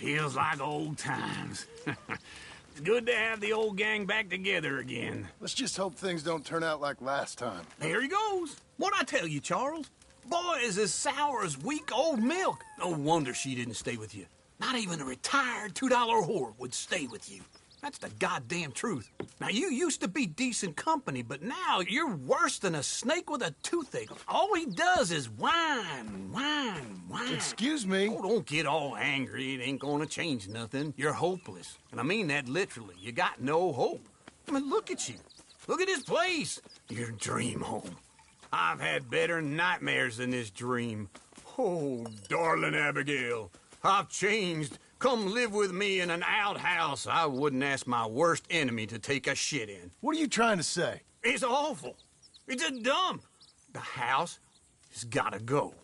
Feels like old times. It's good to have the old gang back together again. Let's just hope things don't turn out like last time. There he goes. What'd I tell you, Charles? Boy is as sour as week-old milk. No wonder she didn't stay with you. Not even a retired $2 whore would stay with you. That's the goddamn truth. Now, you used to be decent company, but now you're worse than a snake with a toothache. All he does is whine, whine, whine. Excuse me? Oh, don't get all angry. It ain't gonna change nothing. You're hopeless. And I mean that literally. You got no hope. I mean, look at you. Look at this place. Your dream home. I've had better nightmares than this dream. Oh, darling Abigail, I've changed. Come live with me in an outhouse I wouldn't ask my worst enemy to take a shit in. What are you trying to say? It's awful. It's a dump. The house has gotta go.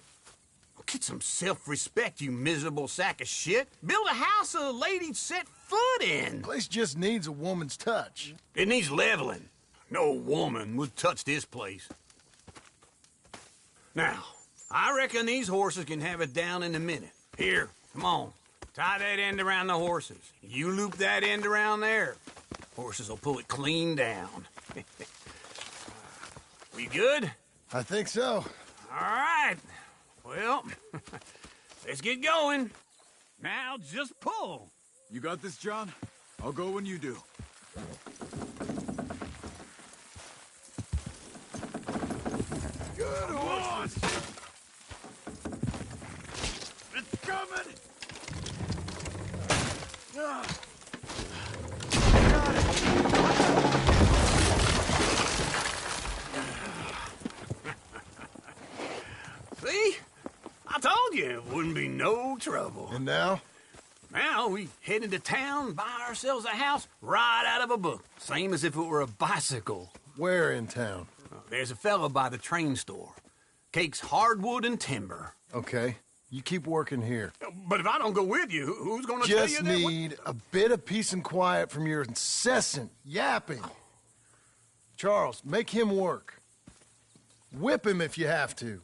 Get some self-respect, you miserable sack of shit. Build a house a lady'd set foot in. The place just needs a woman's touch. It needs leveling. No woman would touch this place. Now, I reckon these horses can have it down in a minute. Here, come on. Tie that end around the horses. You loop that end around there. Horses will pull it clean down. We good? I think so. All right. Well, let's get going. Now just pull. You got this, John? I'll go when you do. Good one! It's coming! Got it! See? I told you it wouldn't be no trouble. And now? Now we head into town, buy ourselves a house right out of a book. Same as if it were a bicycle. Where in town? There's a fella by the train store. Cakes hardwood and timber. Okay. You keep working here. But if I don't go with you, who's gonna tell you Just that? need a bit of peace and quiet from your incessant yapping. Charles, make him work. Whip him if you have to.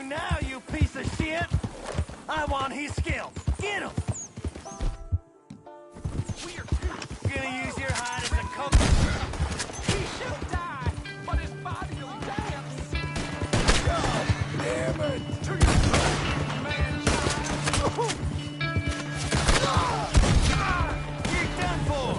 Now, you piece of shit! I want his skill. Get him! Gonna use your hide as a compass. He shall die, but his body will dance. God damn it! To your foot, man-child! You're done for!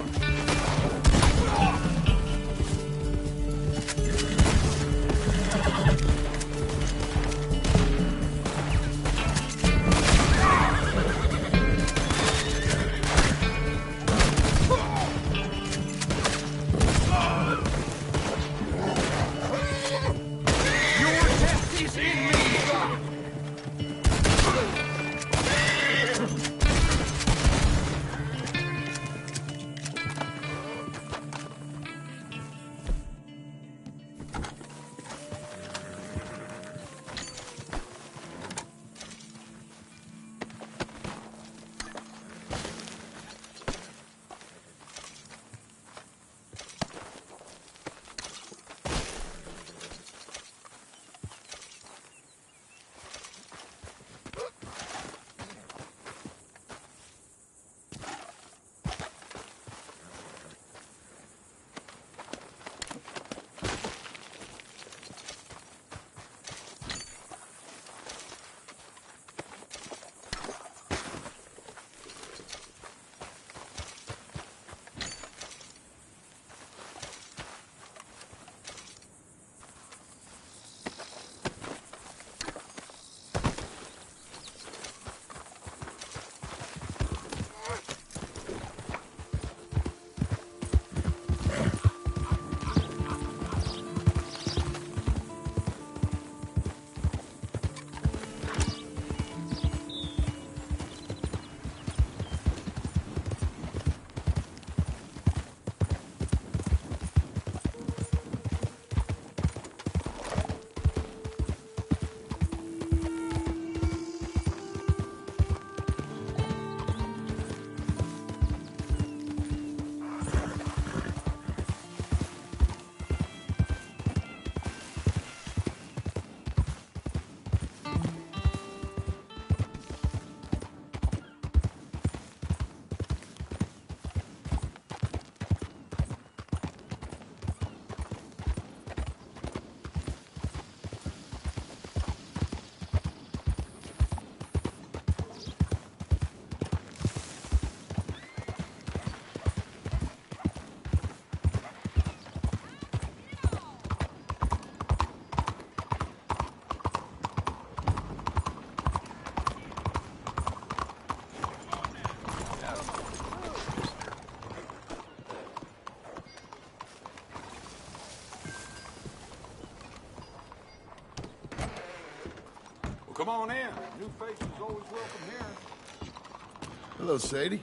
Hello, Sadie.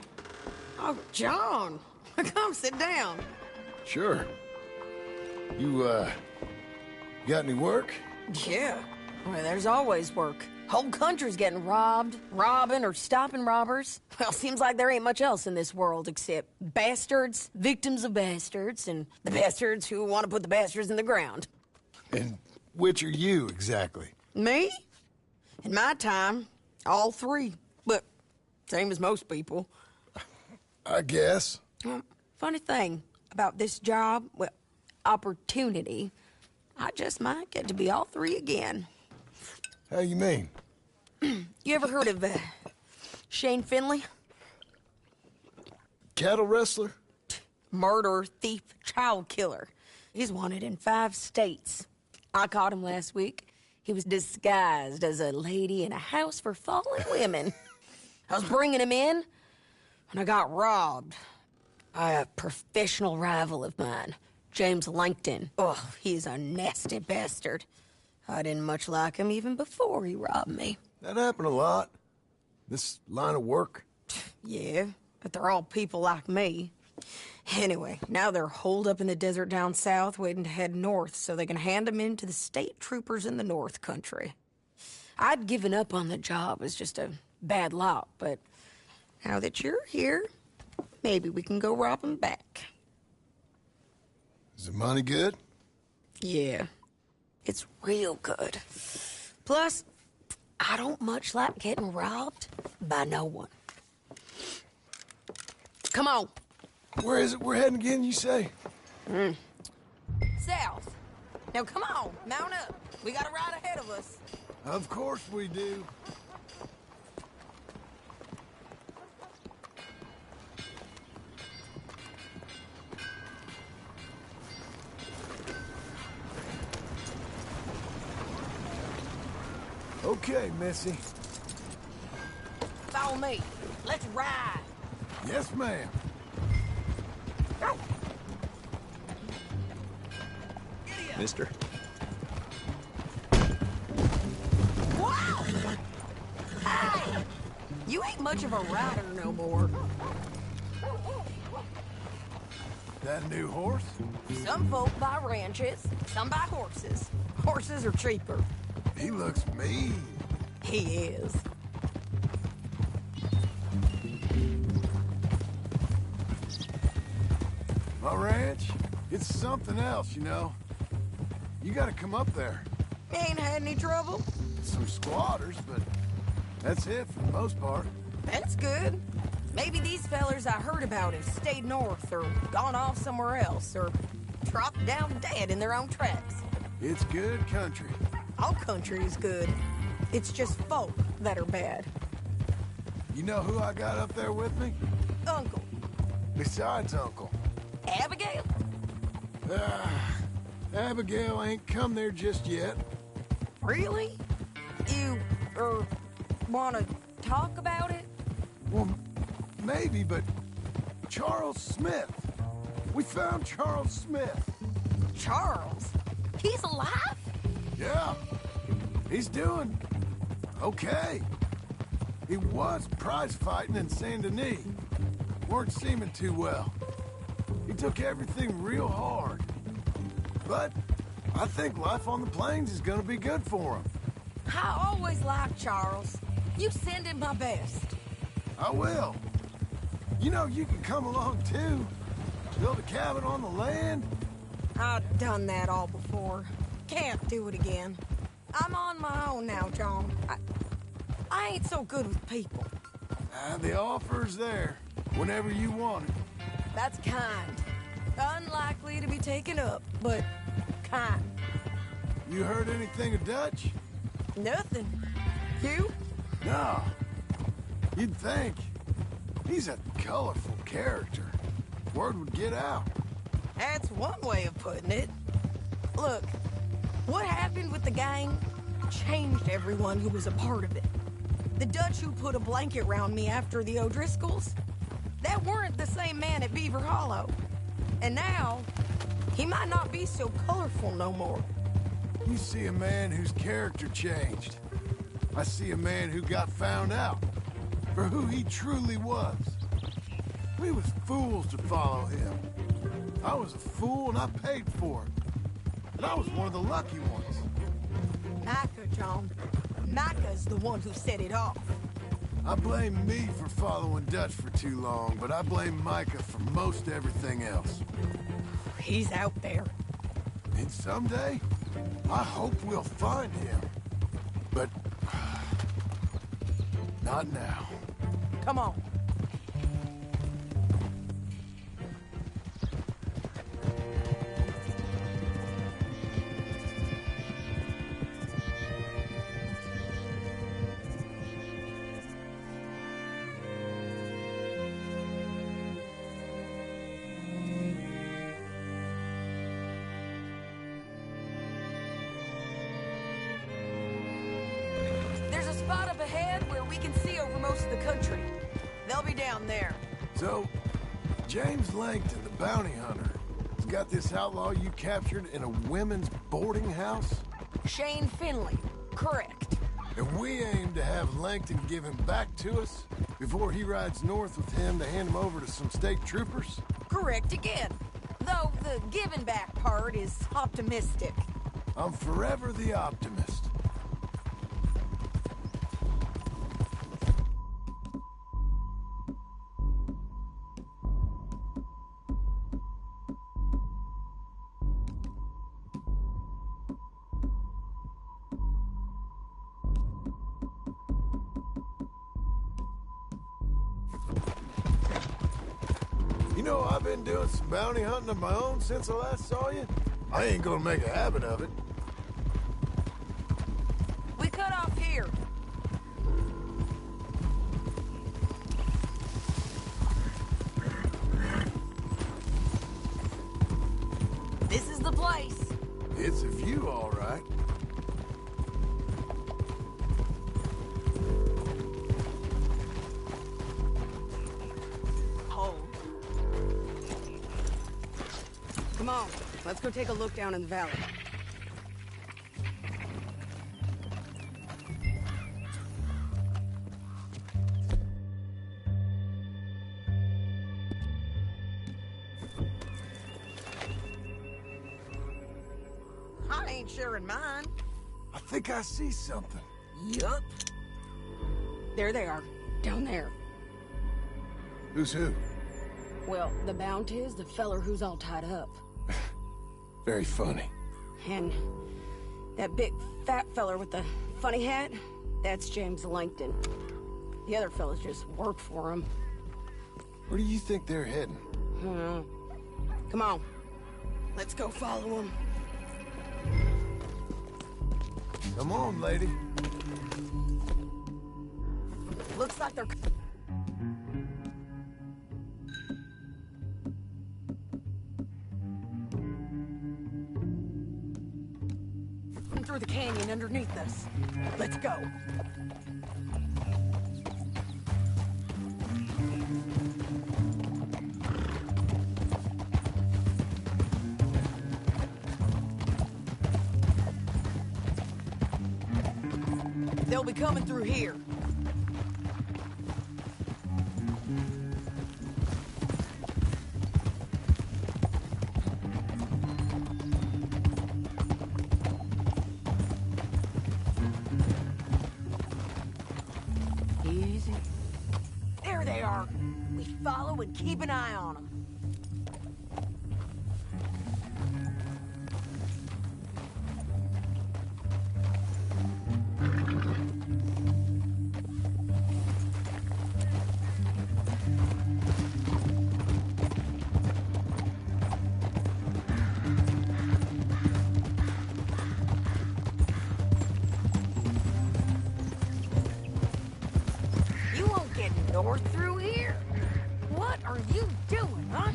Oh, John. Come sit down. Sure. You, got any work? Yeah. Well, there's always work. Whole country's getting robbed, robbing, or stopping robbers. Well, seems like there ain't much else in this world except bastards, victims of bastards, and the bastards who want to put the bastards in the ground. And which are you, exactly? Me? In my time, all three. But same as most people. I guess. Funny thing about this job, well, opportunity, I just might get to be all three again. How you mean? You ever heard of Shane Finley? Cattle wrestler? Murderer, thief, child killer. He's wanted in 5 states. I caught him last week. He was disguised as a lady in a house for fallen women. I was bringing him in, and I got robbed by a professional rival of mine, James Langton. Oh, he's a nasty bastard. I didn't much like him even before he robbed me. That happened a lot. This line of work. Yeah, but they're all people like me. Anyway, now they're holed up in the desert down south waiting to head north so they can hand them in to the state troopers in the north country. I'd given up on the job as just a bad lot, but now that you're here, maybe we can go rob them back. Is the money good? Yeah, it's real good. Plus, I don't much like getting robbed by no one. Come on. Where is it we're heading again, you say? South. Now come on, mount up. We got a ride ahead of us. Of course we do. Okay, Missy. Follow me. Let's ride. Yes, ma'am. Mister. Wow! Hey! You ain't much of a rider no more. That a new horse? Some folk buy ranches, some buy horses. Horses are cheaper. He looks mean. He is. My ranch, it's something else, you know. You gotta come up there. Ain't had any trouble? Some squatters, but that's it for the most part. That's good. Maybe these fellers I heard about have stayed north or gone off somewhere else or dropped down dead in their own tracks. It's good country. All country is good. It's just folk that are bad. You know who I got up there with me? Uncle. Besides Uncle. Abigail? Abigail ain't come there just yet. Really? You, wanna talk about it? Well, maybe, but Charles Smith. We found Charles Smith. Charles? He's alive? Yeah. He's doing okay. He was prize fighting in Saint Denis. Weren't seeming too well. He took everything real hard. But I think life on the plains is gonna be good for him. I always liked Charles. You send him my best. I will. You know, you can come along too. Build a cabin on the land. I've done that all before. Can't do it again. I'm on my own now, John. I ain't so good with people. The offer's there whenever you want it. That's kind. Unlikely to be taken up, but kind. You heard anything of Dutch? Nothing. You? No. You'd think. He's a colorful character. Word would get out. That's one way of putting it. Look, what happened with the gang changed everyone who was a part of it. The Dutch who put a blanket around me after the O'Driscolls, that weren't the same man at Beaver Hollow. And now, he might not be so colorful no more. You see a man whose character changed. I see a man who got found out for who he truly was. We was fools to follow him. I was a fool and I paid for it. And I was one of the lucky ones. Micah, John. Micah's the one who set it off. I blame me for following Dutch for too long, but I blame Micah for most everything else. He's out there. And someday, I hope we'll find him. But... not now. Come on. There's a spot up ahead where we can see over most of the country. They'll be down there. So, James Langton, the bounty hunter, has got this outlaw you captured in a women's boarding house? Shane Finley. Correct. And we aim to have Langton give him back to us before he rides north with him to hand him over to some state troopers? Correct again. Though the giving back part is optimistic. I'm forever the optimist. You know, I've been doing some bounty hunting of my own since I last saw you. I ain't gonna make a habit of it. We cut off here. This is the place. It's a view, all right. Hold. Come on, let's go take a look down in the valley. I ain't sharing mine. I think I see something. Yup. There they are, down there. Who's who? Well, the bounty is the feller who's all tied up. Very funny. And that big fat feller with the funny hat, that's James Langton. The other fellas just work for him. Where do you think they're heading? Come on, let's go follow him. Come on, lady. Looks like they're... through the canyon underneath us. Let's go. They'll be coming through here. Easy. There they are. We follow and keep an eye on them. You won't get north through here. What are you doing, huh?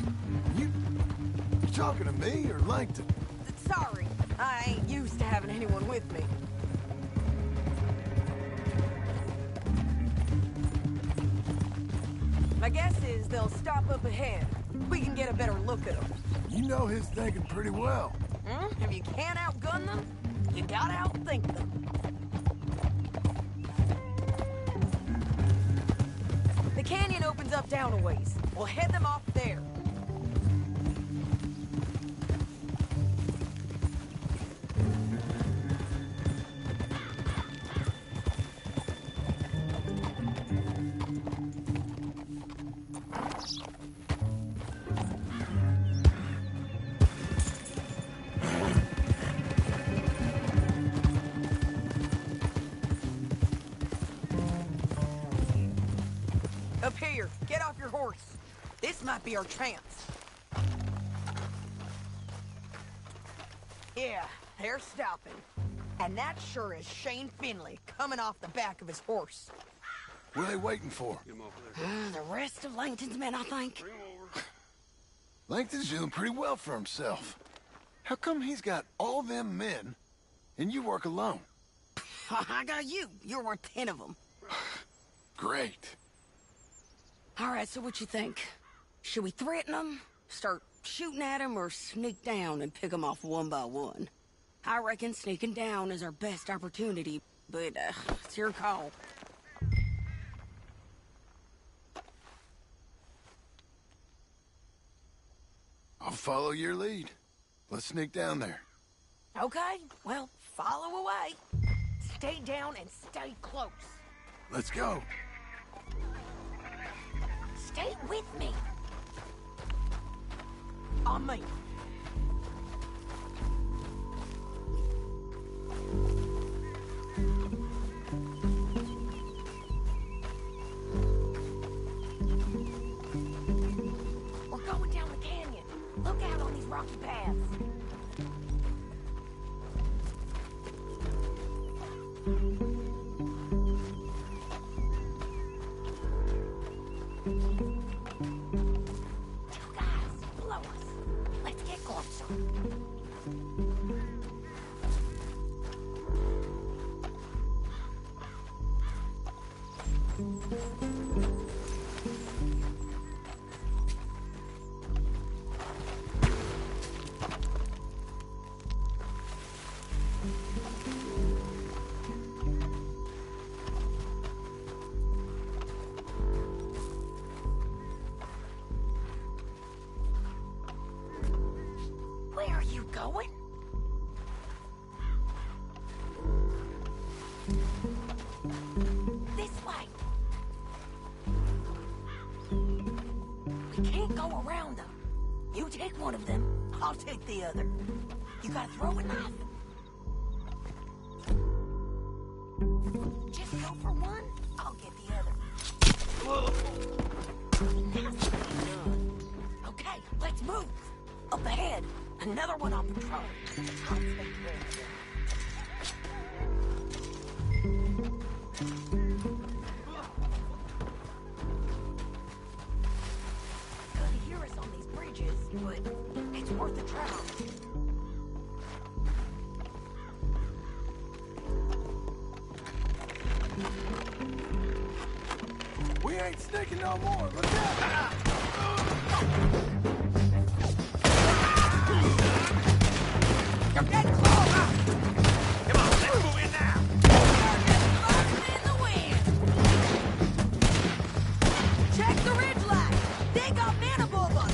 You talking to me or Langton? Sorry, I ain't used to having anyone with me. My guess is they'll stop up ahead. We can get a better look at them. You know his thinking pretty well. If you can't outgun them, you gotta outthink them. The canyon opens up down a ways. We'll head them off there. Up here, get off your horse. This might be our chance. Yeah, they're stopping. And that sure is Shane Finley coming off the back of his horse. What are they waiting for? The rest of Langton's men, I think. Langton's doing pretty well for himself. How come he's got all them men, and you work alone? I got you. You're worth 10 of them. Great. All right, so what you think? Should we threaten them, start shooting at them, or sneak down and pick them off one by one? I reckon sneaking down is our best opportunity, but it's your call. I'll follow your lead. Let's sneak down there. Okay, well, follow away. Stay down and stay close. Let's go. Stay with me. On me. We're going down the canyon. Look out on these rocky paths. Two guys below us. Let's get closer. Where are you going? This way. We can't go around them. You take one of them, I'll take the other. You gotta throw a knife. Just go for one, I'll get the other. Now something's done. Okay, let's move. Up ahead, another one on patrol. I'll take care of it. Could hear us on these bridges, but it's worth a try. We ain't sneaking no more. Look out! You're getting close! Come on, let's move in now. In the wind! Check the ridge line! They got men above us!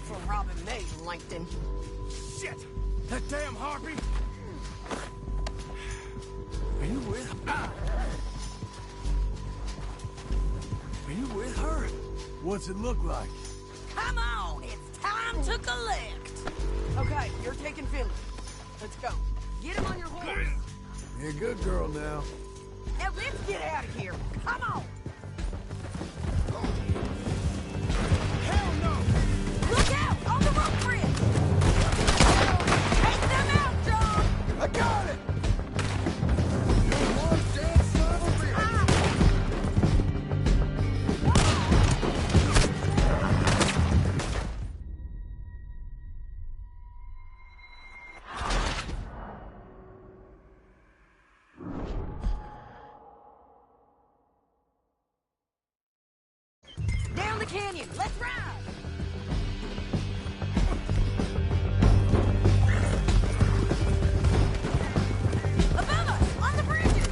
for robbing me, Langton. Shit! That damn harpy! Are you with her? Are you with her? What's it look like? Come on, it's time to collect. Okay, you're taking Finley. Let's go. Get him on your horse. You're a good girl now. Now let's get out of here. Come on. Hell no! Look out on the rope bridge. Take them out, John. I got it! Down the canyon. Let's ride. Above us, on the bridges.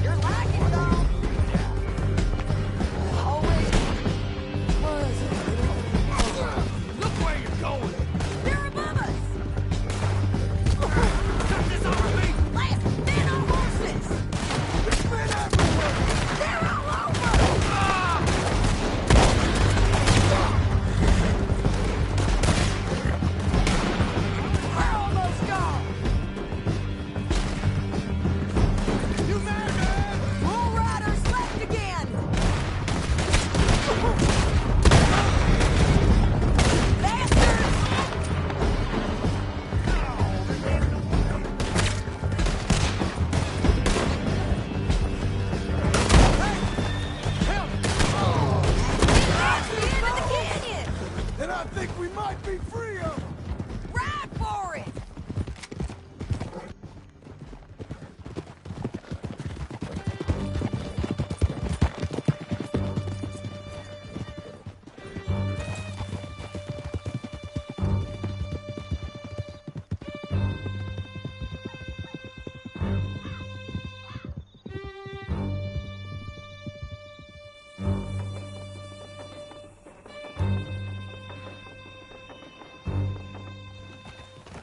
You're lagging, though. Always was. Look where you're going! They're above us. Cut this off me! Last men on horses. There's men everywhere! They're all over. We're almost gone. You mad, man? Bull riders left again. Bastards! That's the end of the canyon. And I think we might be free of them! Ride for it.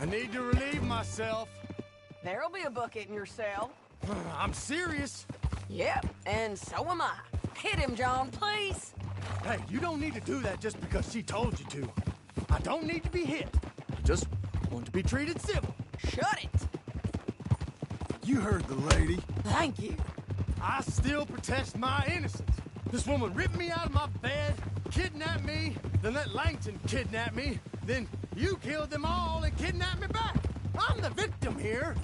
I need to relieve myself. There'll be a bucket in your cell. I'm serious. Yep, and so am I. Hit him, John, please. Hey, you don't need to do that just because she told you to. I don't need to be hit. Just want to be treated civil. Shut it. You heard the lady. Thank you. I still protest my innocence. This woman ripped me out of my bed, kidnapped me, then let Langton kidnap me, then you killed them all and kidnapped me back. I'm the victim here.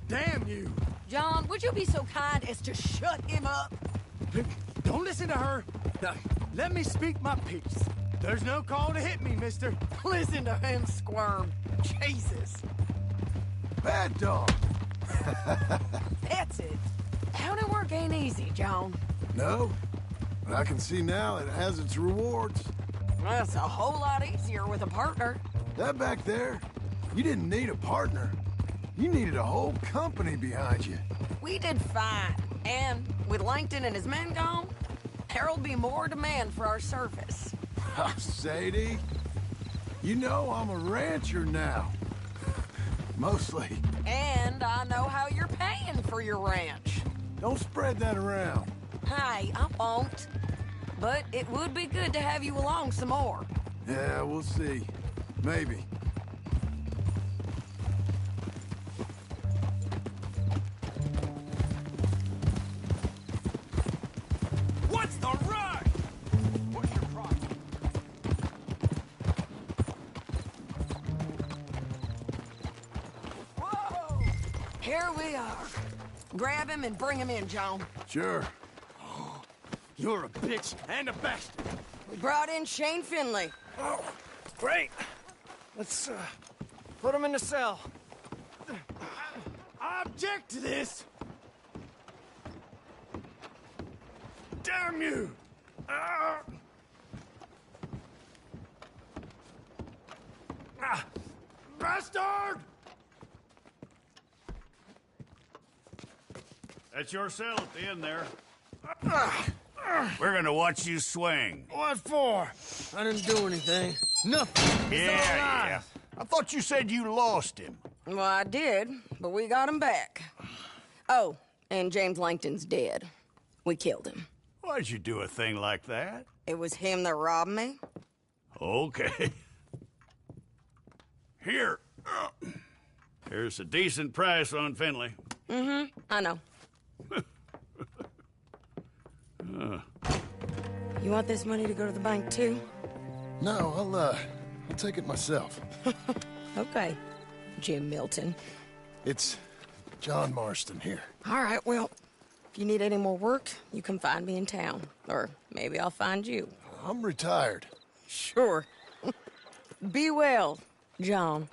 Damn you. John, would you be so kind as to shut him up? Don't listen to her. Now, let me speak my piece. There's no call to hit me, mister. Listen to him squirm. Jesus. Bad dog. That's it. County work ain't easy, John. No, but I can see now it has its rewards. That's a whole lot easier with a partner. That back there, you didn't need a partner. You needed a whole company behind you. We did fine. And with Langton and his men gone, there'll be more demand for our service. Sadie, you know I'm a rancher now. Mostly. And I know how you're paying for your ranch. Don't spread that around. Hey, I won't. But it would be good to have you along some more. Yeah, we'll see. Maybe. What's the rush? What's your problem? Whoa! Here we are. Grab him and bring him in, John. Sure. You're a bitch and a bastard. We brought in Shane Finley. Oh, great. Let's put him in the cell. I object to this. Damn you! Bastard! That's your cell at the end there. We're gonna watch you swing. What for? I didn't do anything. Nothing. It's all Yeah. lies. I thought you said you lost him. Well, I did, but we got him back. Oh, and James Langton's dead. We killed him. Why'd you do a thing like that? It was him that robbed me. Okay. Here. Here's a decent price on Finley. I know. You want this money to go to the bank, too? No, I'll take it myself. Okay, Jim Milton. It's John Marston here. All right, well, if you need any more work, you can find me in town. Or maybe I'll find you. I'm retired. Sure. Be well, John.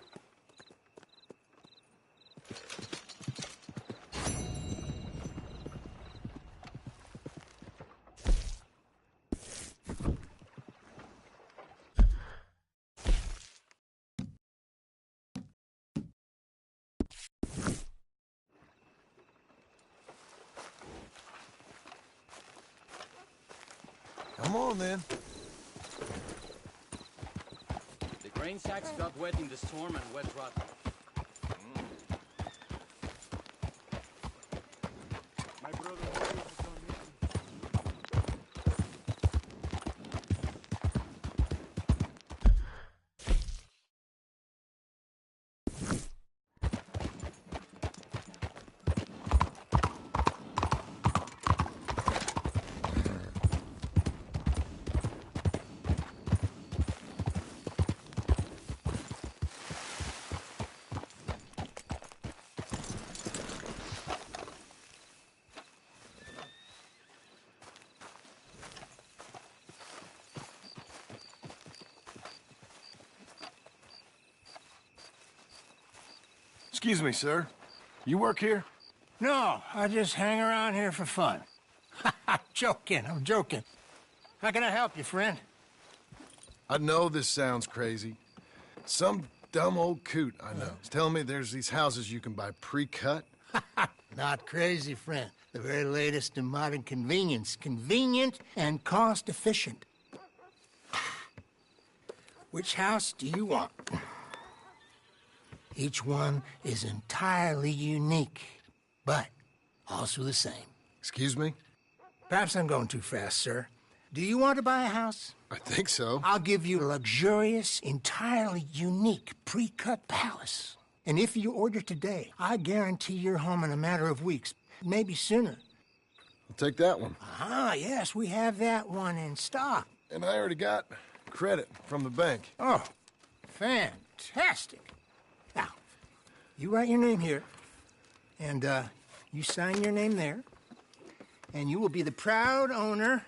Come on, then. The grain sacks got wet in the storm and wet rot. My brother was on me. Excuse me, sir. You work here? No, I just hang around here for fun. I'm joking. How can I help you, friend? I know this sounds crazy. Some dumb old coot I know is telling me there's these houses you can buy pre-cut. Not crazy, friend. The very latest in modern convenience. Convenient and cost-efficient. Which house do you want? Each one is entirely unique, but also the same. Excuse me? Perhaps I'm going too fast, sir. Do you want to buy a house? I think so. I'll give you a luxurious, entirely unique pre-cut palace. And if you order today, I guarantee you're home in a matter of weeks, maybe sooner. I'll take that one. Ah, yes, we have that one in stock. And I already got credit from the bank. Oh, fantastic. Now, you write your name here, and you sign your name there, and you will be the proud owner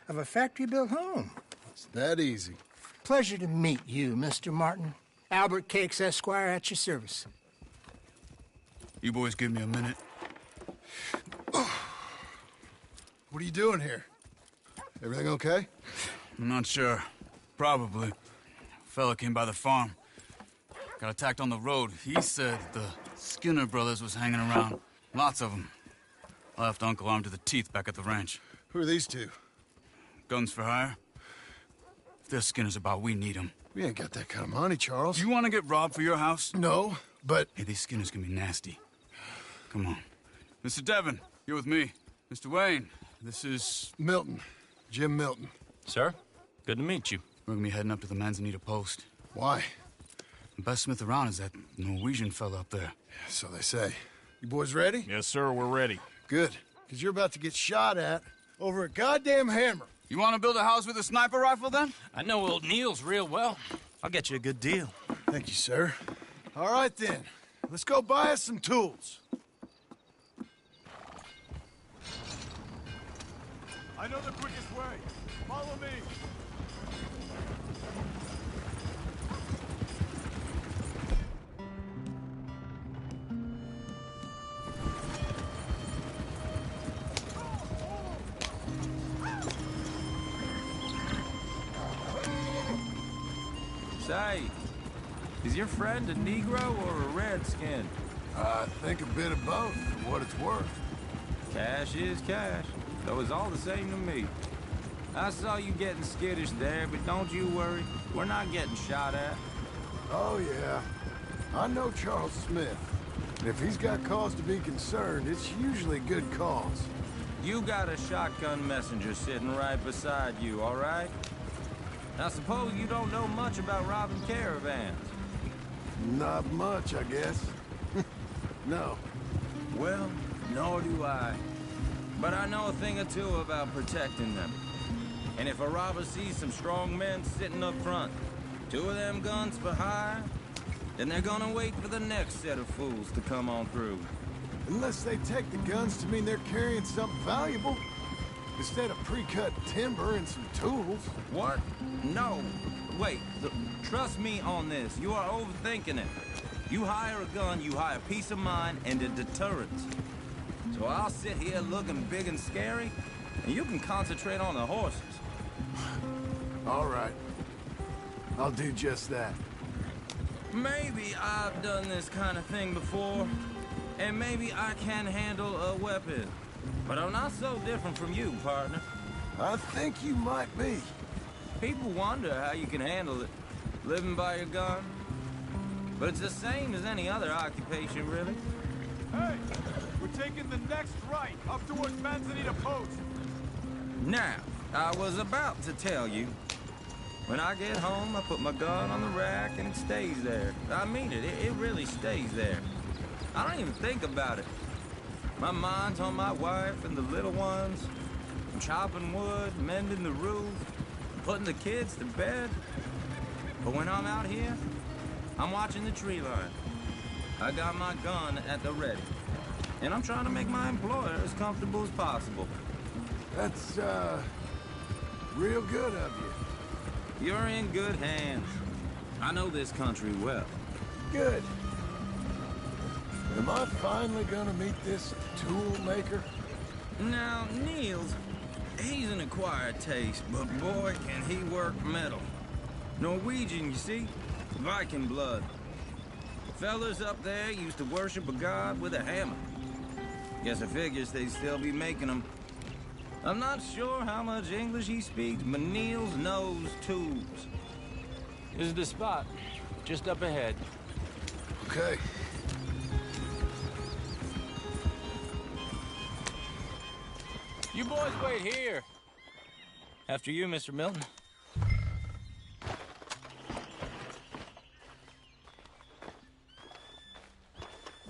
of a factory-built home. It's that easy. Pleasure to meet you, Mr. Martin. Albert Cakes, Esquire, at your service. You boys give me a minute. What are you doing here? Everything okay? I'm not sure. Probably. Fella came by the farm. Got attacked on the road. He said the Skinner brothers was hanging around. Lots of them. I left Uncle armed to the teeth back at the ranch. Who are these two? Guns for hire? If there's Skinners about, we need them. We ain't got that kind of money, Charles. You want to get robbed for your house? No, but... Hey, these Skinners can be nasty. Come on. Mr. Devon, you're with me. Mr. Wayne, this is... Milton. Jim Milton. Sir, good to meet you. We're gonna be heading up to the Manzanita post. Why? The best smith around is that Norwegian fella up there. So they say. You boys ready? Yes, sir, we're ready. Good. Because you're about to get shot at over a goddamn hammer. You want to build a house with a sniper rifle, then? I know old Neil's real well. I'll get you a good deal. Thank you, sir. All right, then. Let's go buy us some tools. I know the quickest way. Follow me. Say, is your friend a Negro or a Redskin? I think a bit of both, for what it's worth. Cash is cash. so it's all the same to me. I saw you getting skittish there, but don't you worry. We're not getting shot at. Oh, yeah. I know Charles Smith. And if he's got cause to be concerned, it's usually good cause. You got a shotgun messenger sitting right beside you, all right? Now, suppose you don't know much about robbing caravans. Not much, I guess. No. Well, nor do I. But I know a thing or two about protecting them. And if a robber sees some strong men sitting up front, 2 of them guns for hire, then they're gonna wait for the next set of fools to come on through. Unless they take the guns to mean they're carrying something valuable. Instead of pre-cut timber and some tools. What? No. Wait, trust me on this. You are overthinking it. You hire a gun, you hire peace of mind and a deterrent. So I'll sit here looking big and scary, and you can concentrate on the horses. All right. I'll do just that. Maybe I've done this kind of thing before, and maybe I can handle a weapon. But I'm not so different from you, partner. I think you might be. People wonder how you can handle it, living by your gun. But it's the same as any other occupation, really. Hey, we're taking the next right, up towards Manzanita Post. Now, I was about to tell you. When I get home, I put my gun on the rack and it stays there. I mean it, it really stays there. I don't even think about it. My mind's on my wife and the little ones. I'm chopping wood, mending the roof, putting the kids to bed. But when I'm out here, I'm watching the tree line. I got my gun at the ready. And I'm trying to make my employer as comfortable as possible. That's, real good of you. You're in good hands. I know this country well. Good. Am I finally gonna meet this tool maker? Now, Niels, he's an acquired taste, but boy, can he work metal. Norwegian, you see? Viking blood. Fellas up there used to worship a god with a hammer. Guess I figures they'd still be making them. I'm not sure how much English he speaks, but Niels knows tools. This is the spot, just up ahead. Okay. You boys wait here. After you, Mr. Milton.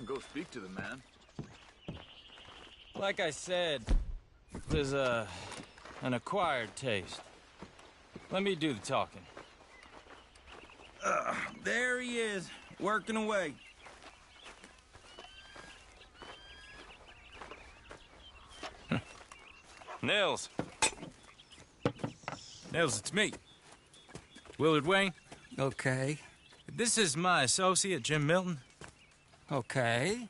Go speak to the man. Like I said, there's an acquired taste. Let me do the talking. There he is, working away. Nils. Nils, it's me. Willard Wayne. Okay. This is my associate, Jim Milton. Okay.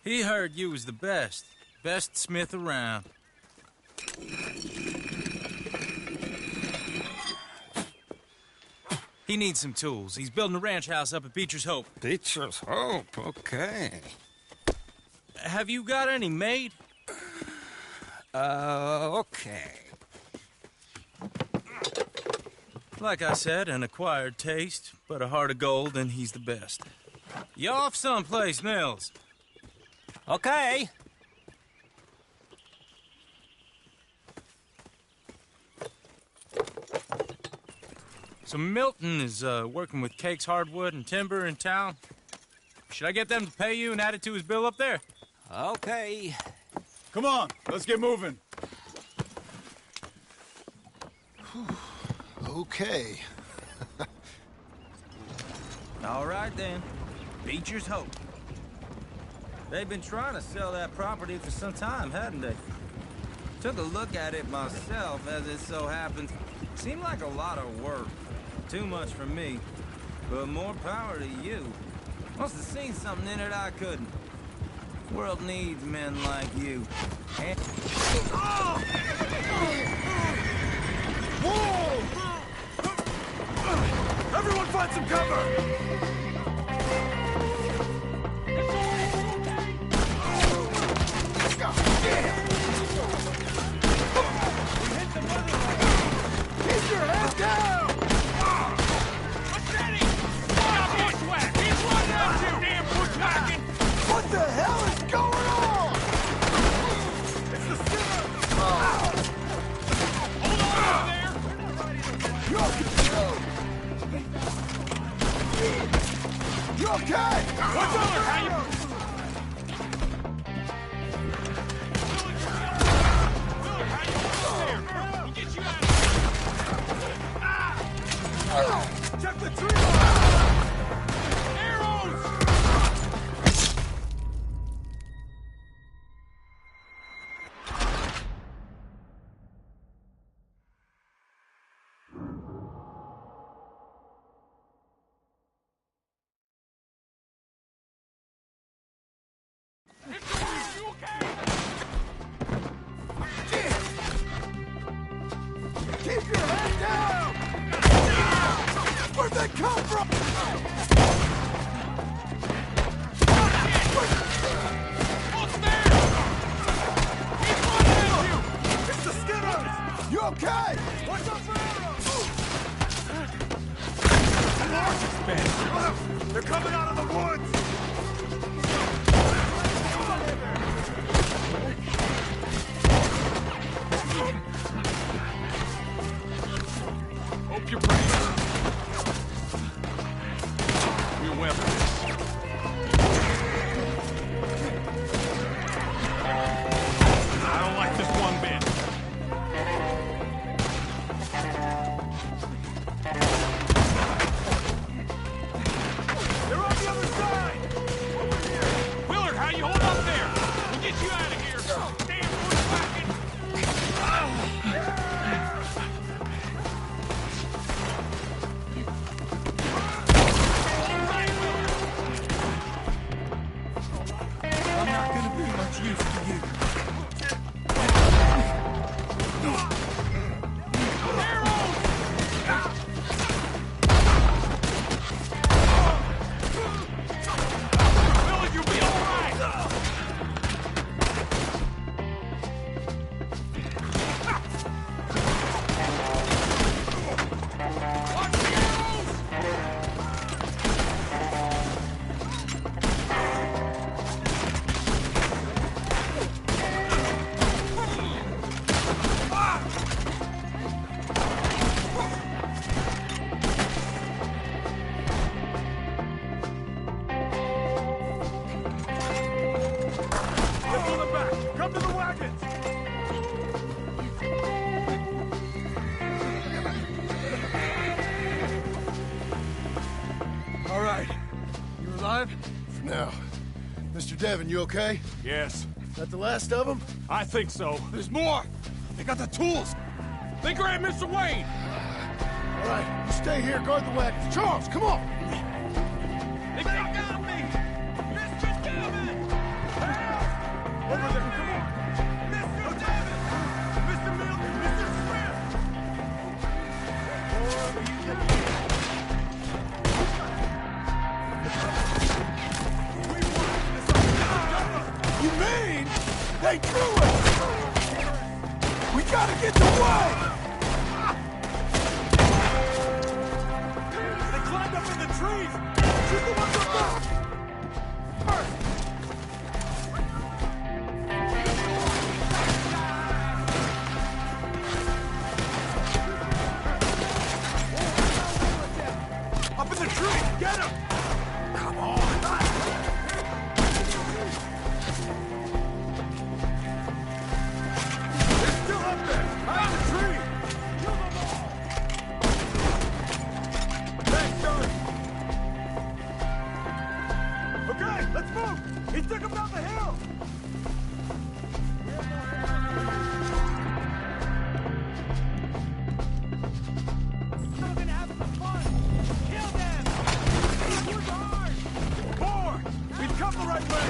He heard you was the best. Best smith around. He needs some tools. He's building a ranch house up at Beecher's Hope. Beecher's Hope, okay. Have you got any made? Okay. Like I said, an acquired taste, but a heart of gold, and he's the best. You off someplace, Nils? Okay. So Milton is working with Cake's Hardwood and Timber in town. Should I get them to pay you and add it to his bill up there? Okay. Come on, let's get moving. Okay. All right, then. Beecher's Hope. They've been trying to sell that property for some time, hadn't they? Took a look at it myself, as it so happens. Seemed like a lot of work. Too much for me. But more power to you. Must have seen something in it I couldn't. World needs men like you. And... Whoa! Everyone find some cover! You okay? What's over? How you... Check the tree! Arrows! Keep your head down! Where'd they come from? What's there? He's running at you! It's the Skinners! You okay? Watch out for arrows! They're coming out of the woods! Hope you're brave. Your weapon. I don't like this one bit. They're on the other side! Over here! Willard, how you hold up there? We'll get you out of here! Damn, boy's whacking! I'm not gonna be much use to you. Willard, you'll be all right! Watch the arrows! Get on the back! Come to the wagons! All right. You alive? For now. Mr. Devon, you okay? Yes, That the last of them? I think so. There's more! They got the tools! They grabbed Mr. Wayne! All right, you stay here, guard the wagons. Charles, come on! They got me! Mr. Devon! Help! Over there, come on! Mr. Devon! Mr. Milton! Mr. Smith! You mean they drew us? We gotta get the way! They climbed up in the trees! Shoot them up the back! First! Up in the tree! Get him! Come on! They're still up there! High in the tree! Kill them all! Thanks, John! Okay, let's move! He took him down the hill! Still gonna have some fun! Kill them! Push hard! More! We've come the right way!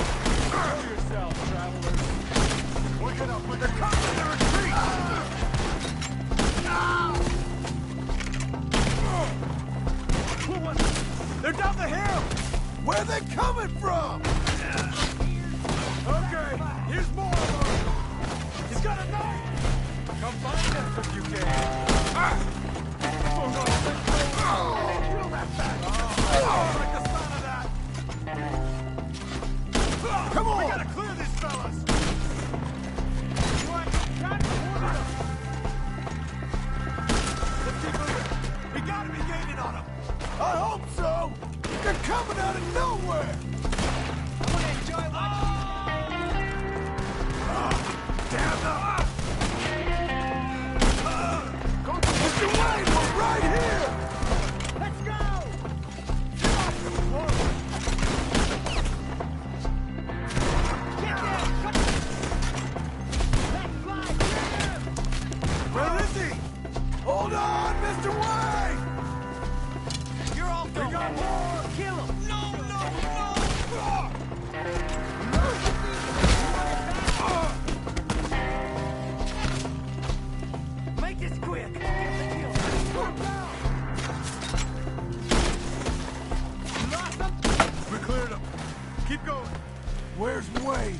Show yourselves, travelers! Look it up, but they're coming in the retreat! Who was it? They're down the hill! Where are they coming from? Okay, here's more of them! He's got a knife! Come find us if you can! Oh no, let's go! Kill that bastard! I don't like the sound of that! Come on! We gotta clear these fellas! What? Got to order them! Let's keep moving! We gotta be gaining on them! I hope so! They're coming out of nowhere! I want to enjoy Damn the... Mr. Wayne, we're right here! Let's go! Get there! Let's fly! Where is he? Hold on, Mr. Wayne! You're all going. We got more! Kill him! No! Make this quick! Get the kill! You lost him? We cleared him. Keep going. Where's Wayne?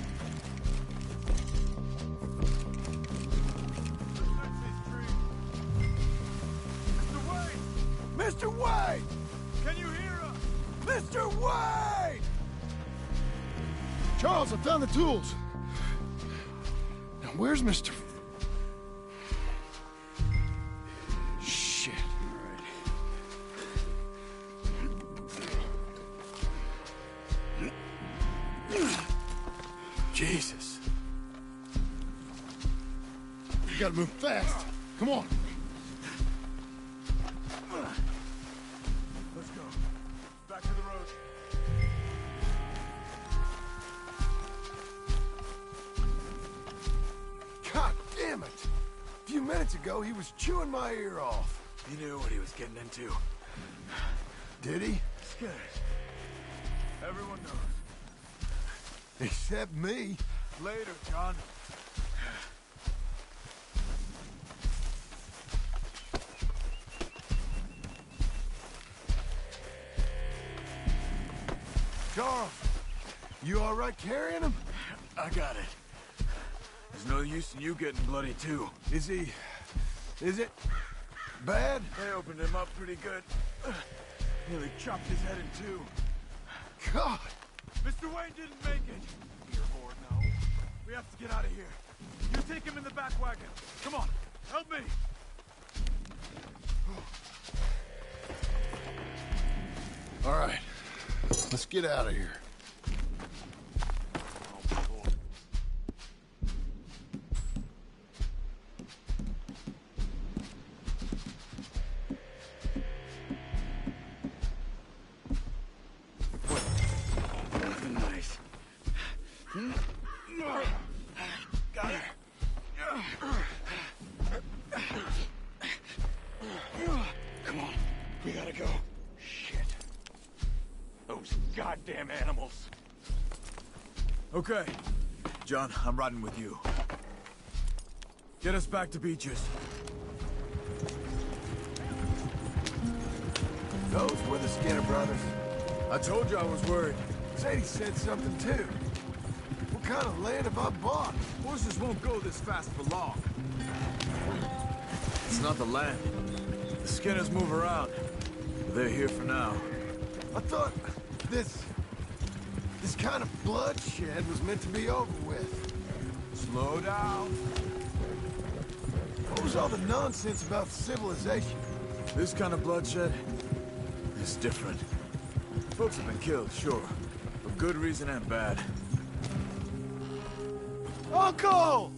Mr. Wayne! Can you hear us? Mr. Wayne! Charles, I found the tools. Now, where's Mr... Shit. Jesus. You gotta move fast. Come on. Let's go. Back to the road. God damn it! A few minutes ago, he was chewing my ear off. He knew what he was getting into. Did he? Good. Everyone knows. Except me. Later, John. Charles, you all right carrying him? I got it. There's no use in you getting bloody, too. Is it bad? They opened him up pretty good. Nearly chopped his head in two. God! Mr. Wayne didn't make it. You're bored now. We have to get out of here. You take him in the back wagon. Come on, help me. All right, let's get out of here. Nice. Got it. Come on, we gotta go. Shit. Those goddamn animals. Okay. John, I'm riding with you. Get us back to Beaches. Those were the Skinner brothers. I told you I was worried. Sadie said something too. What kind of land have I bought? Horses won't go this fast for long. It's not the land. The Skinners move around. They're here for now. I thought this kind of bloodshed was meant to be over with. Slow down. What was all the nonsense about civilization? This kind of bloodshed is different. Folks have been killed, sure. For good reason and bad. Uncle!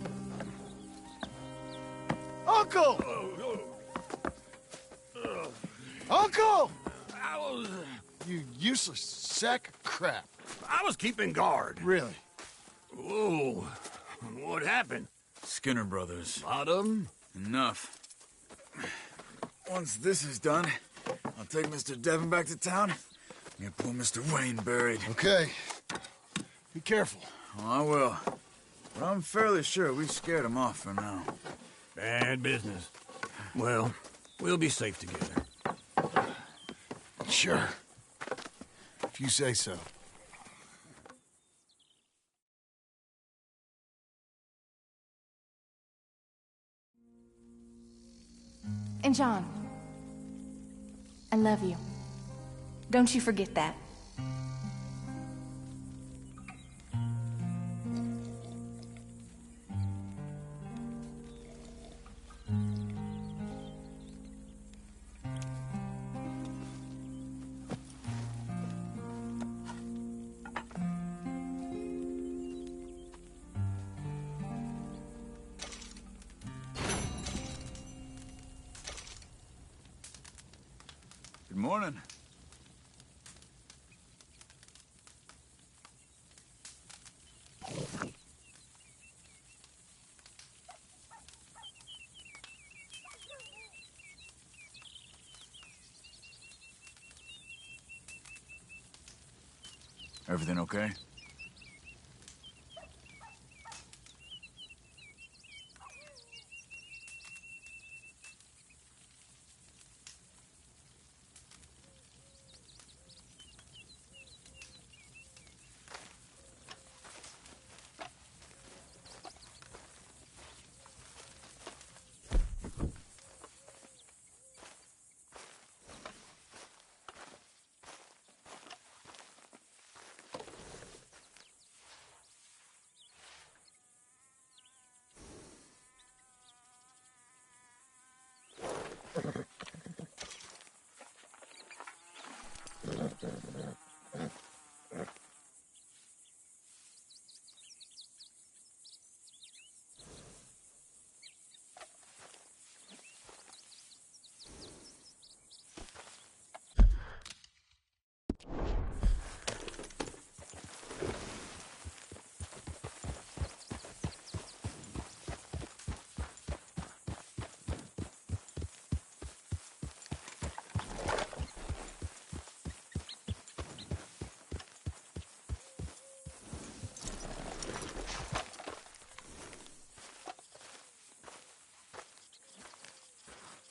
Uncle! Uncle! You useless sack of crap. I was keeping guard. Really? Whoa. What happened? Skinner brothers. Lot of them? Enough. Once this is done, I'll take Mr. Devon back to town and get poor Mr. Wayne buried. Okay. Be careful. Oh, I will. But I'm fairly sure we've scared him off for now. Bad business. Well, we'll be safe together. Sure. If you say so. And John, I love you. Don't you forget that. Morning. Everything okay?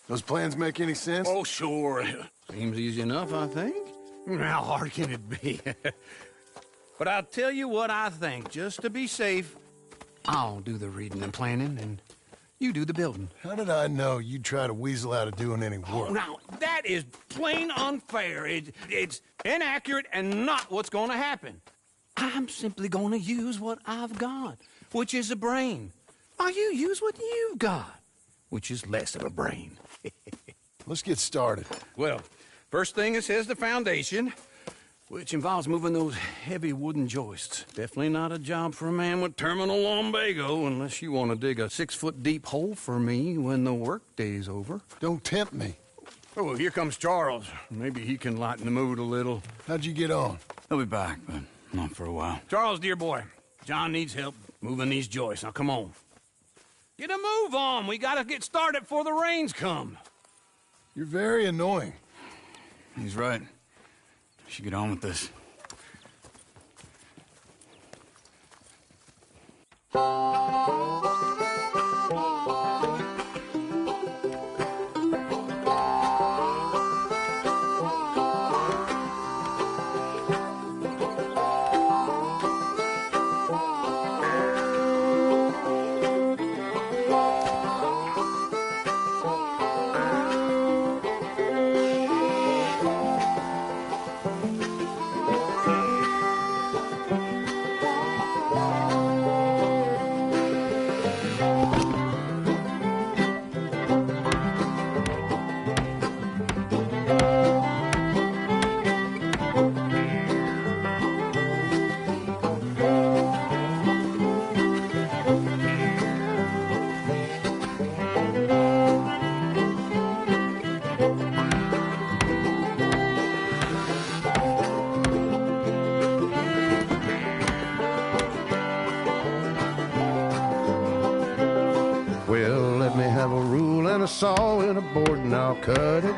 Those plans make any sense? Oh, sure. Seems easy enough, I think. How hard can it be? But I'll tell you what I think. Just to be safe, I'll do the reading and planning, and you do the building. How did I know you'd try to weasel out of doing any work? Now, that is plain unfair. It's inaccurate and not what's going to happen. I'm simply going to use what I've got, which is a brain. While you use what you've got, which is less of a brain. Let's get started. Well, first thing it says the foundation, which involves moving those heavy wooden joists. Definitely not a job for a man with terminal lumbago, unless you want to dig a 6-foot deep hole for me when the workday's over. Don't tempt me. Oh, here comes Charles. Maybe he can lighten the mood a little. How'd you get on? He'll be back, but not for a while. Charles, dear boy, John needs help moving these joists. Now, come on. Get a move on. We gotta get started before the rains come. You're very annoying. He's right. We should get on with this. Well, let me have a rule and a saw and a board and I'll cut it.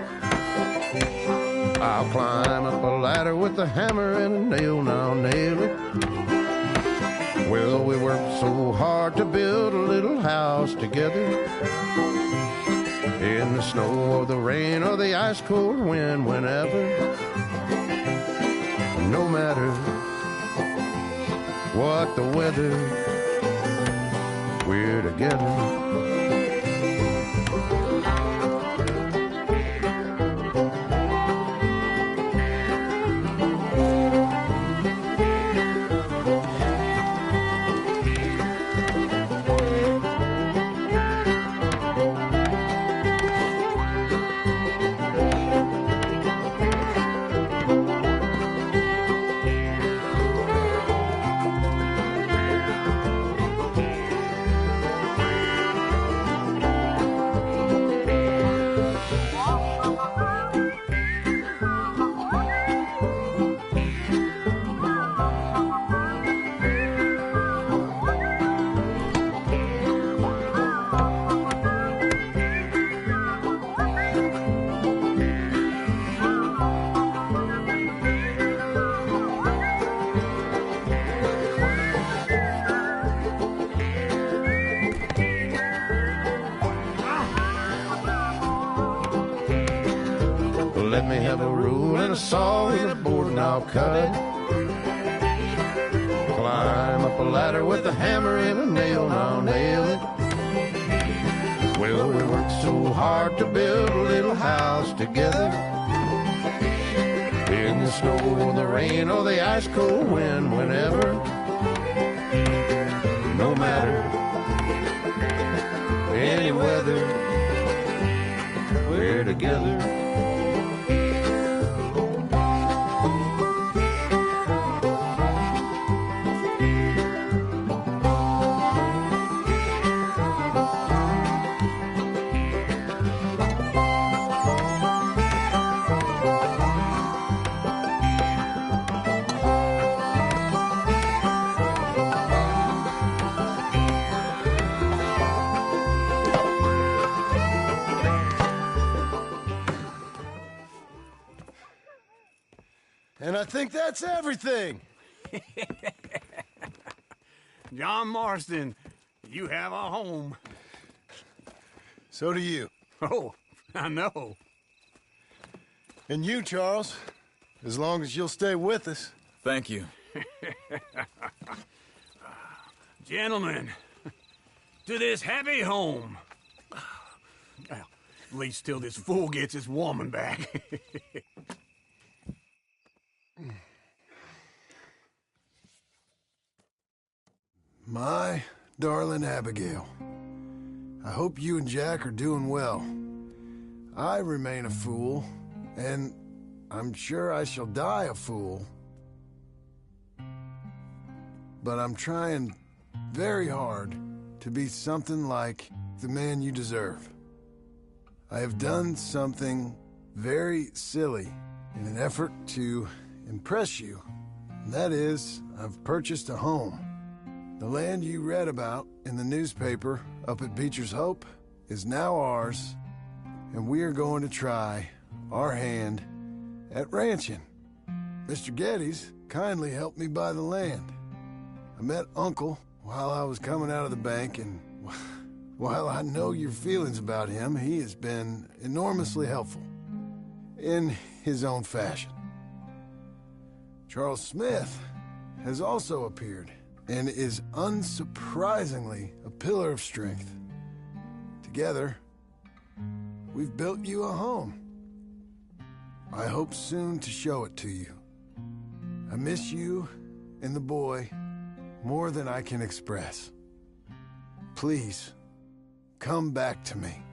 I'll climb up a ladder with a hammer and a nail and I'll nail it. Well, we worked so hard to build a little house together. In the snow or the rain or the ice cold wind, whenever. No matter what the weather, we're together. I'll cut. Climb up a ladder with a hammer and a nail, and I'll nail it. Well, we worked so hard to build a little house together. In the snow, the rain, or the ice cold wind, whenever. No matter any weather, we're together. And I think that's everything. John Marston, you have a home. So do you. Oh, I know. And you, Charles, as long as you'll stay with us. Thank you. Gentlemen, to this happy home. Well, at least till this fool gets his woman back. My darling Abigail, I hope you and Jack are doing well. I remain a fool, and I'm sure I shall die a fool. But I'm trying very hard to be something like the man you deserve. I have done something very silly in an effort to impress you. And that is, I've purchased a home. The land you read about in the newspaper up at Beecher's Hope is now ours, and we are going to try our hand at ranching. Mr. Geddes kindly helped me buy the land. I met Uncle while I was coming out of the bank, and while I know your feelings about him, he has been enormously helpful in his own fashion. Charles Smith has also appeared and is unsurprisingly a pillar of strength. Together, we've built you a home. I hope soon to show it to you. I miss you and the boy more than I can express. Please, come back to me.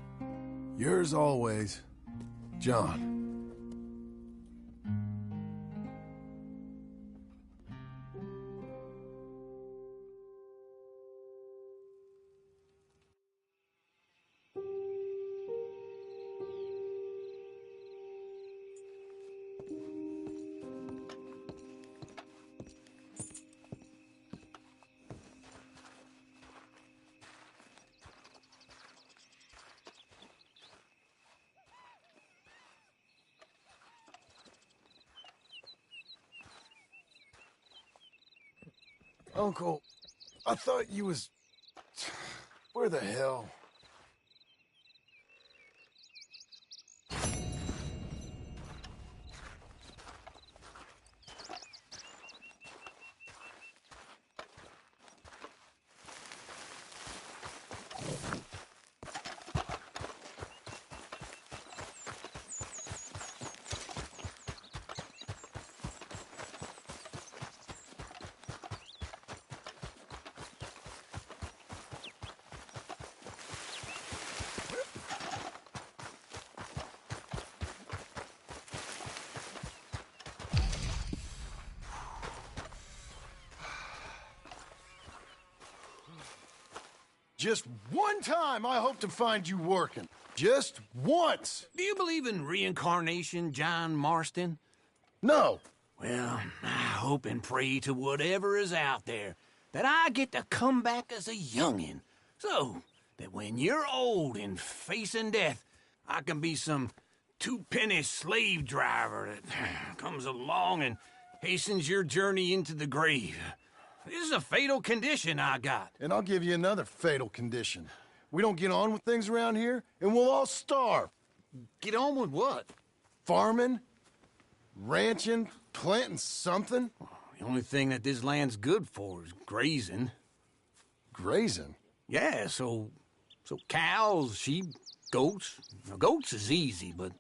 Yours always, John. Uncle, I thought you was... Where the hell? Just one time I hope to find you working. Just once. Do you believe in reincarnation, John Marston? No. Well, I hope and pray to whatever is out there that I get to come back as a youngin', so that when you're old and facing death, I can be some two-penny slave driver that comes along and hastens your journey into the grave. This is a fatal condition I got. And I'll give you another fatal condition. We don't get on with things around here, and we'll all starve. Get on with what? Farming, ranching, planting something? The only thing that this land's good for is grazing. Grazing? Yeah, so cows, sheep, goats. Now, goats is easy, but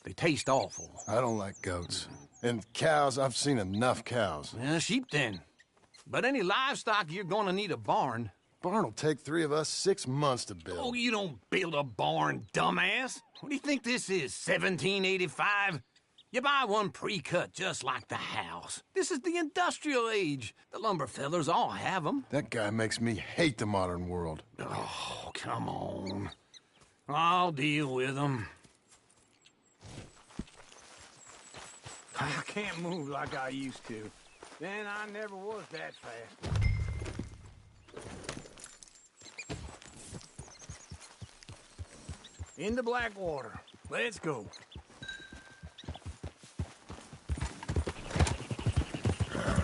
they taste awful. I don't like goats. And cows, I've seen enough cows. Yeah, sheep then. But any livestock, you're gonna need a barn. Barn will take 3 of us 6 months to build. Oh, you don't build a barn, dumbass. What do you think this is, 1785? You buy one pre-cut just like the house. This is the industrial age. The lumber fellers all have them. That guy makes me hate the modern world. Oh, come on. I'll deal with them. I can't move like I used to. Then I never was that fast. Into Blackwater. Let's go.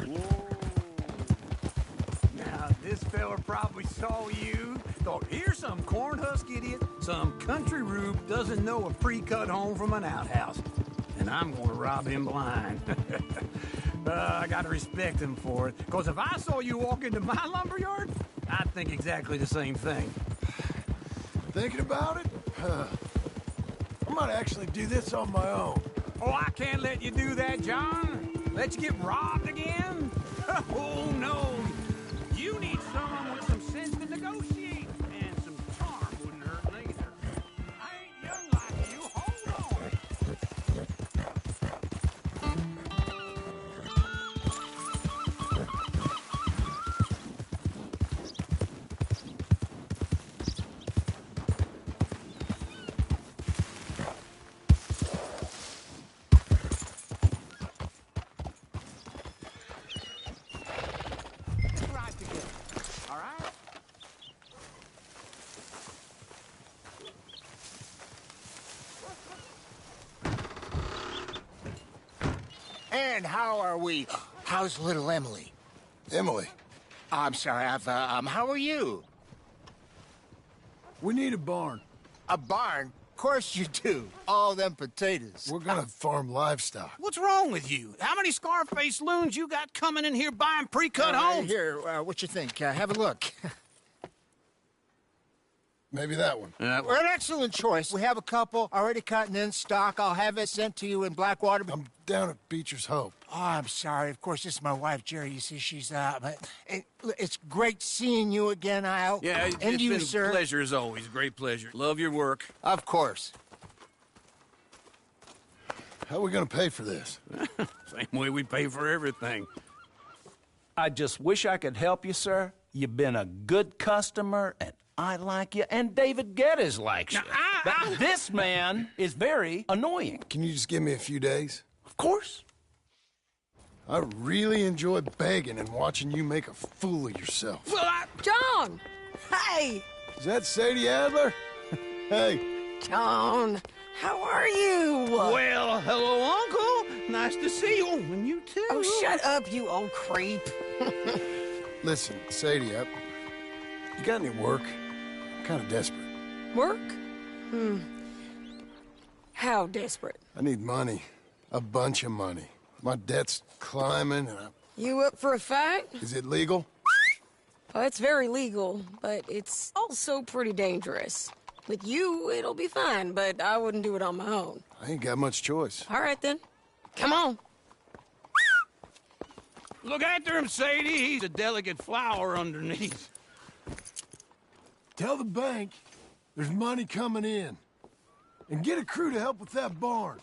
Whoa. Now, this fella probably saw you, thought, here's some cornhusk idiot, some country rube doesn't know a pre-cut home from an outhouse. And I'm gonna rob him blind. I gotta respect him for it, because if I saw you walk into my lumberyard, I'd think exactly the same thing. Thinking about it? I might actually do this on my own. Oh, I can't let you do that, John. Let you get robbed again? Oh, no. You need someone with some sense to negotiate. And some charm wouldn't hurt neither. I ain't young like you. Hold on. And how are we? How's little Emily? Emily? I'm sorry, how are you? We need a barn. A barn? Of course you do. All them potatoes. We're gonna farm livestock. What's wrong with you? How many Scarface loons you got coming in here buying pre-cut homes? Here, what you think? Have a look. Maybe that one. We're an excellent choice. We have a couple already cut and in stock. I'll have it sent to you in Blackwater. I'm down at Beecher's Hope. Oh, I'm sorry. Of course, this is my wife, Jerry. You see, she's but it's great seeing you again, Al. Yeah, and it's you, been sir. a pleasure as always. Great pleasure. Love your work. Of course. How are we gonna pay for this? Same way we pay for everything. I just wish I could help you, sir. You've been a good customer, and I like you, and David Geddes likes you. But this man is very annoying. Can you just give me a few days? Of course. I really enjoy begging and watching you make a fool of yourself. John! Hey! Is that Sadie Adler? Hey. John, how are you? Well, hello, Uncle. Nice to see you. And you too. Oh, shut up, you old creep. Listen, Sadie, you got any work? I'm kind of desperate. Work? How desperate? I need money. A bunch of money. My debt's climbing and You up for a fight? Is it legal? Well, it's very legal, but it's also pretty dangerous. With you, it'll be fine, but I wouldn't do it on my own. I ain't got much choice. All right, then. Come on. Look after him, Sadie. He's a delicate flower underneath. Tell the bank there's money coming in. And get a crew to help with that barn.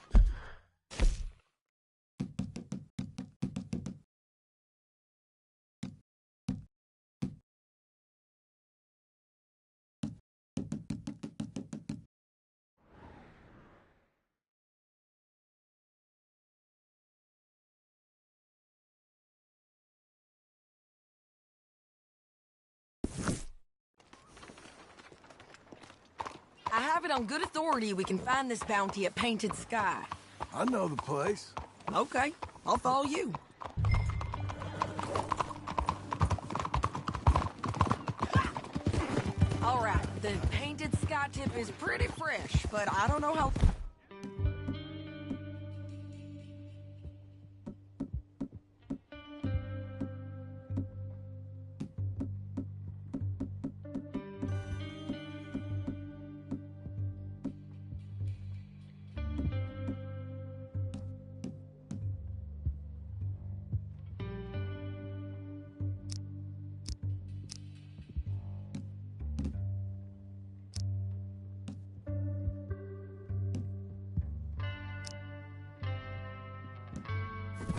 I have it on good authority we can find this bounty at Painted Sky. I know the place. Okay, I'll follow you. All right, the Painted Sky tip is pretty fresh, but I don't know how...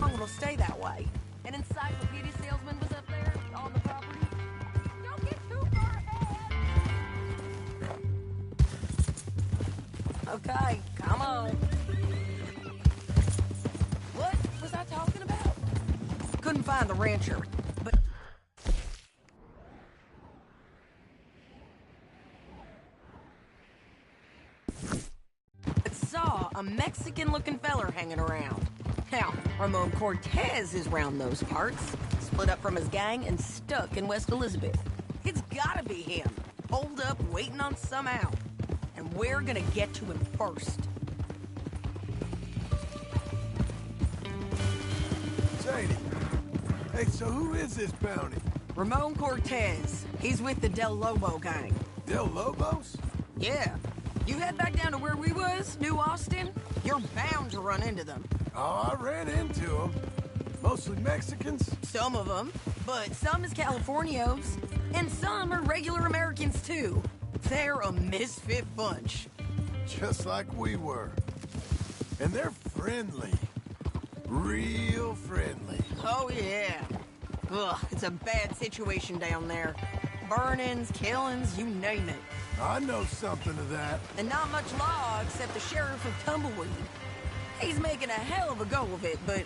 It'll stay that way. An encyclopedia salesman was up there on the property. Don't get too far ahead. Okay, come on. What was I talking about? Couldn't find the rancher, but... saw a Mexican-looking feller hanging around. Now, Ramon Cortez is round those parts, split up from his gang and stuck in West Elizabeth. It's gotta be him, holed up waiting on some out. And we're gonna get to him first. Sadie. Hey, so who is this bounty? Ramon Cortez. He's with the Del Lobo gang. Del Lobos? Yeah. You head back down to where we was, New Austin, you're bound to run into them. Oh, I ran into them. Mostly Mexicans? Some of them, but some is Californios, and some are regular Americans too. They're a misfit bunch. Just like we were. And they're friendly. Real friendly. Oh, yeah. Ugh, it's a bad situation down there. Burnings, killings, you name it. I know something of that. And not much law except the sheriff of Tumbleweed. He's making a hell of a go of it, but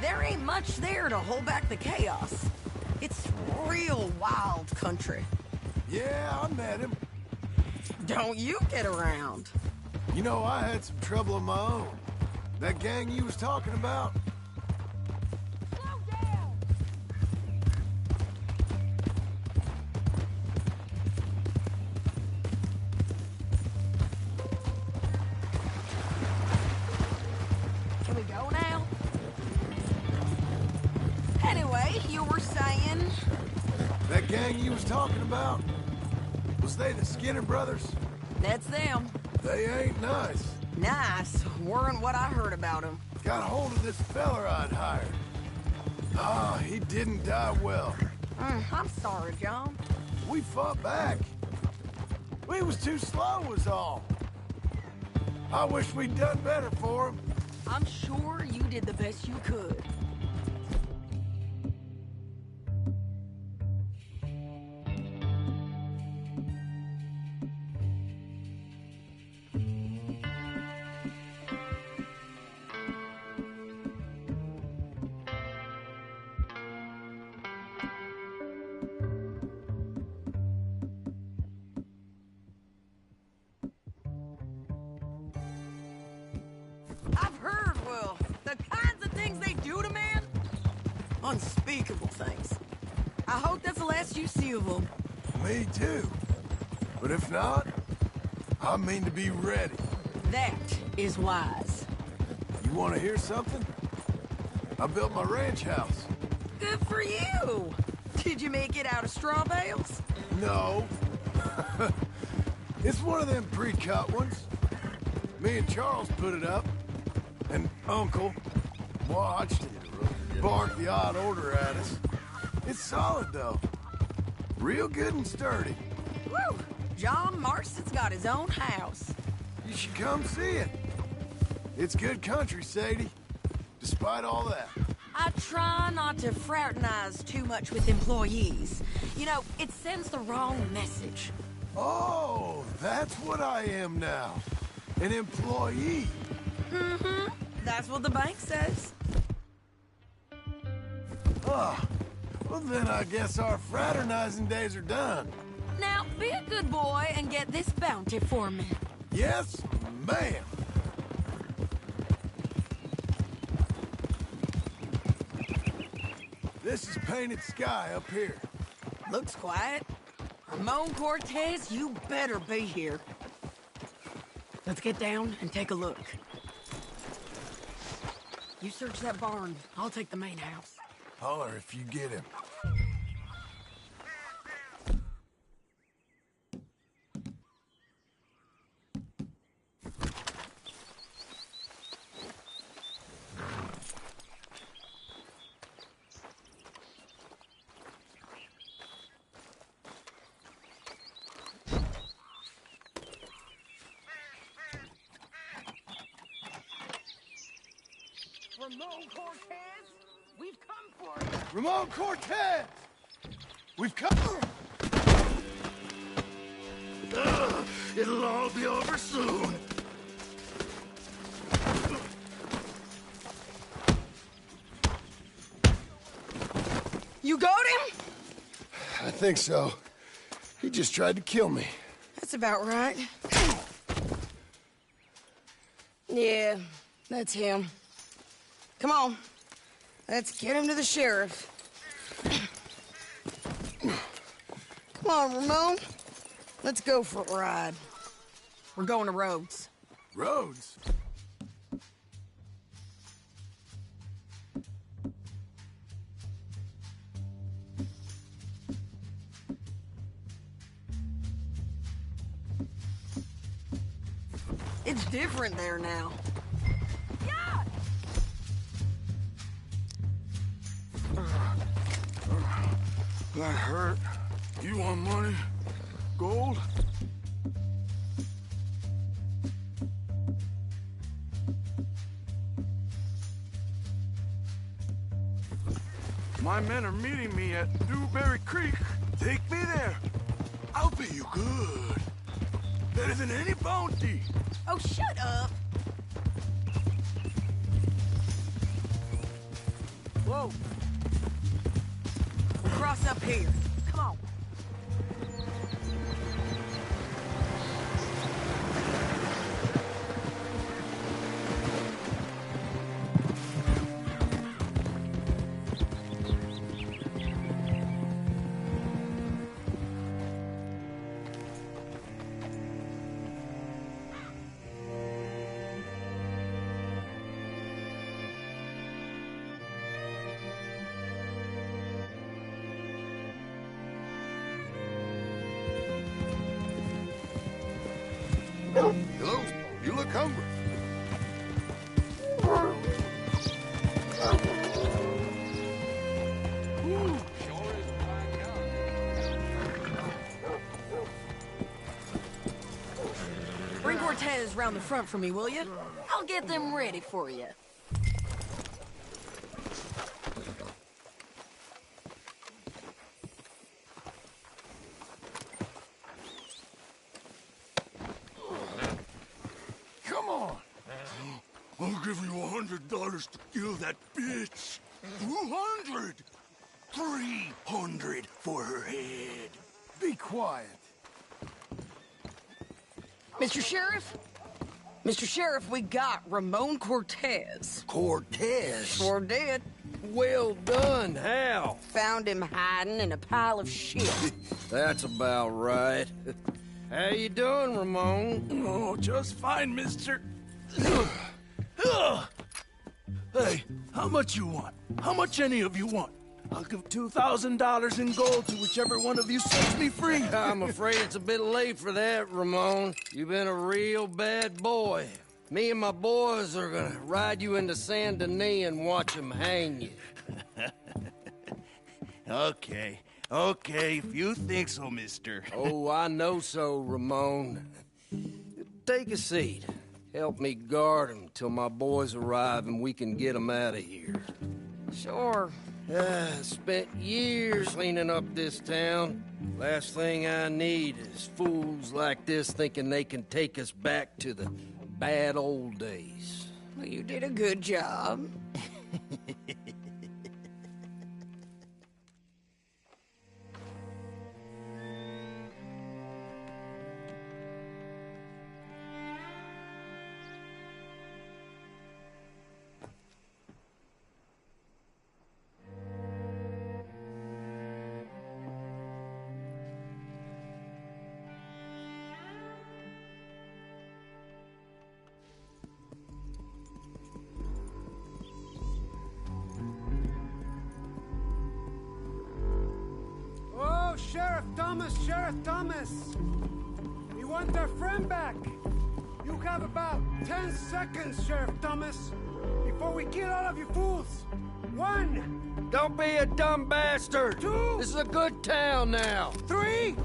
there ain't much there to hold back the chaos. It's real wild country. Yeah, I met him. Don't you get around. You know, I had some trouble of my own. That gang you was talking about? Slow down! Can we go now? Anyway, you were saying... That gang you was talking about? Was they the Skinner brothers? That's them. They ain't nice. Nice. Weren't what I heard about them. Got hold of this feller I'd hired. Ah, he didn't die well. I'm sorry, John. We fought back. We was too slow was all. I wish we'd done better for him. I'm sure you did the best you could. I've heard, Will, the kinds of things they do to man. Unspeakable things. I hope that's the last you see of them. Me too. But if not, I mean to be ready. That is wise. You want to hear something? I built my ranch house. Good for you. Did you make it out of straw bales? No. It's one of them pre-cut ones. Me and Charles put it up. And Uncle watched it, barked the odd order at us. It's solid, though. Real good and sturdy. Woo! John Marston's got his own house. You should come see it. It's good country, Sadie. Despite all that. I try not to fraternize too much with employees. You know, it sends the wrong message. Oh, that's what I am now. An employee. Mm-hmm. That's what the bank says. Ah, well then I guess our fraternizing days are done. Now, be a good boy and get this bounty for me. Yes, ma'am. This is Painted Sky up here. Looks quiet. Ramon Cortez, you better be here. Let's get down and take a look. You search that barn. I'll take the main house. Holler if you get him. Ramon Cortez? Ramon Cortez! We've come... It'll all be over soon. You got him? I think so. He just tried to kill me. That's about right. Yeah, that's him. Come on. Let's get him to the sheriff. Come on, Ramon. Let's go for a ride. We're going to Rhodes. Rhodes? It's different there now. Yeah! That hurt. You want money? Gold? My men are meeting me at Newberry Creek. Take me there. I'll pay you good. Better than any bounty. Oh, shut up. Whoa. We'll cross up here. Come on. Hello? You look hungry. Bring Cortez round the front for me, will you? I'll get them ready for you. Come on. I'll give you $100 to kill that bitch. 200. 300 for her head. Be quiet. Mr. Sheriff? Mr. Sheriff, we got Ramon Cortez. Cortez? Sure did. Well done. How? Found him hiding in a pile of shit. That's about right. How you doing, Ramon? Oh, just fine, mister. Hey, how much you want? How much any of you want? I'll give $2,000 in gold to whichever one of you sets me free. I'm afraid it's a bit late for that, Ramon. You've been a real bad boy. Me and my boys are gonna ride you into Saint Denis and watch them hang you. Okay, if you think so, mister. Oh, I know so, Ramon. Take a seat. Help me guard them till my boys arrive and we can get them out of here. Sure. Spent years cleaning up this town. Last thing I need is fools like this thinking they can take us back to the bad old days. Well, you did a good job. Sheriff Thomas! We want our friend back! You have about 10 seconds, Sheriff Thomas, before we kill all of you fools! 1! Don't be a dumb bastard! 2! This is a good town now! 3!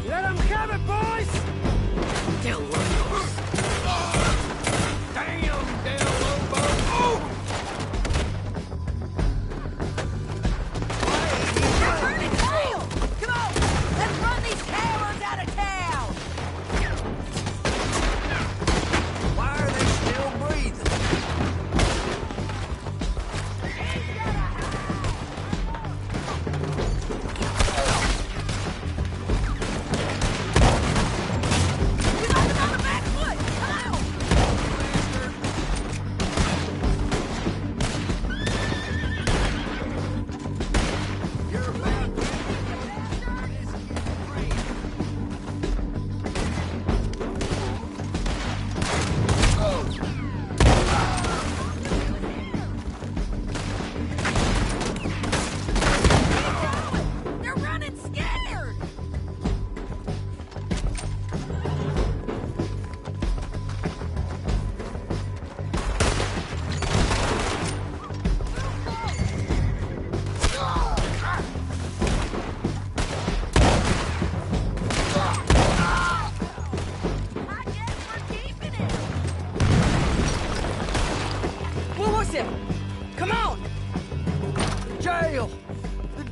Let them have it, boys! Del Lobo! Damn, Del Lobo! Oh!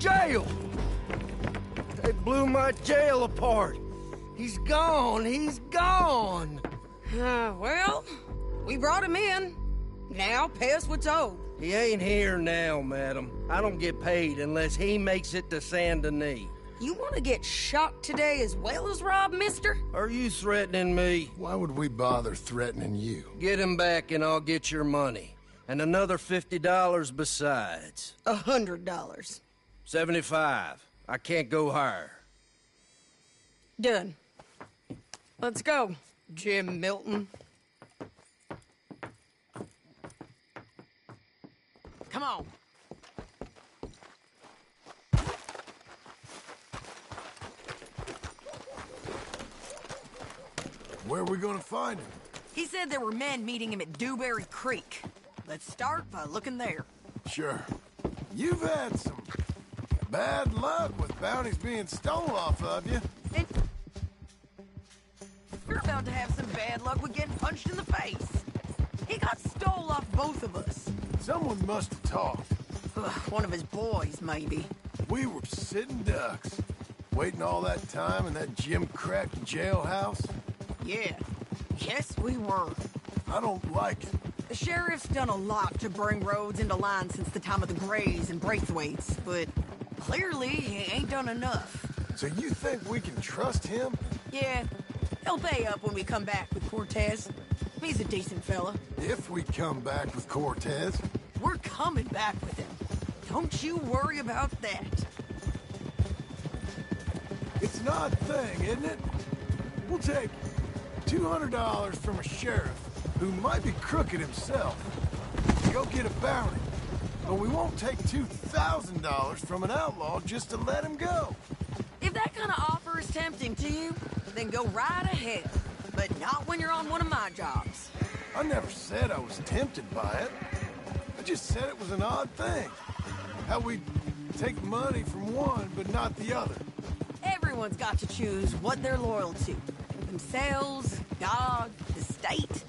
jail! They blew my jail apart. He's gone, he's gone! Well, we brought him in. Now pay us what's owed. He ain't here now, madam. I don't get paid unless he makes it to Saint Denis. You want to get shot today as well as Rob, mister? Are you threatening me? Why would we bother threatening you? Get him back and I'll get your money. And another $50 besides. $100. 75. I can't go higher. Done. Let's go, Jim Milton. Come on. Where are we gonna find him? He said there were men meeting him at Dewberry Creek. Let's start by looking there. Sure. You've had some bad luck with bounties being stolen off of you. And you're about to have some bad luck with getting punched in the face. He got stole off both of us. Someone must have talked. One of his boys, maybe. We were sitting ducks, waiting all that time in that gim-crack jailhouse. Yeah. Yes, we were. I don't like it. The sheriff's done a lot to bring roads into line since the time of the Grays and Braithwaites, but clearly he ain't done enough. So you think we can trust him? Yeah. He'll pay up when we come back with Cortez. He's a decent fella. If we come back with Cortez. We're coming back with him. Don't you worry about that. It's an odd thing, isn't it? We'll take $200 from a sheriff who might be crooked himself to go get a bounty. But we won't take $2,000 from an outlaw just to let him go. If that kind of offer is tempting to you, then go right ahead. But not when you're on one of my jobs. I never said I was tempted by it. I just said it was an odd thing. How we take money from one but not the other. Everyone's got to choose what they're loyal to. Themselves, God, the state.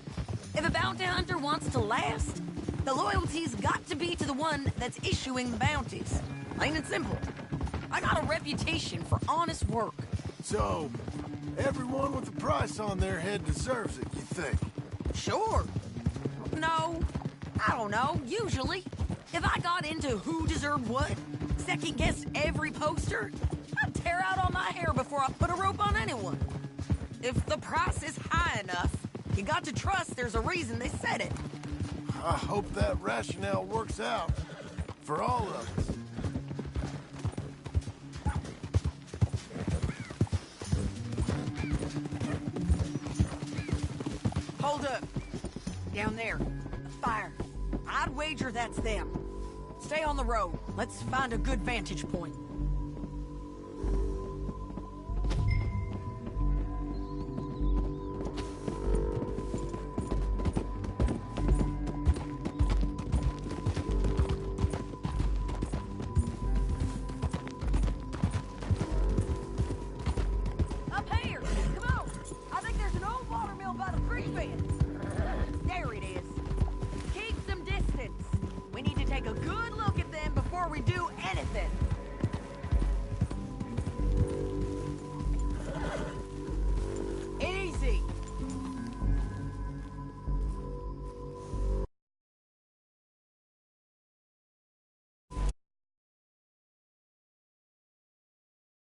If a bounty hunter wants to last, the loyalty's got to be to the one that's issuing the bounties. Plain and simple. I got a reputation for honest work. So, everyone with a price on their head deserves it, you think? Sure. No, I don't know, usually. If I got into who deserved what, second-guessed every poster, I'd tear out all my hair before I put a rope on anyone. If the price is high enough, you got to trust there's a reason they said it. I hope that rationale works out for all of us. Hold up. Down there. Fire. I'd wager that's them. Stay on the road. Let's find a good vantage point.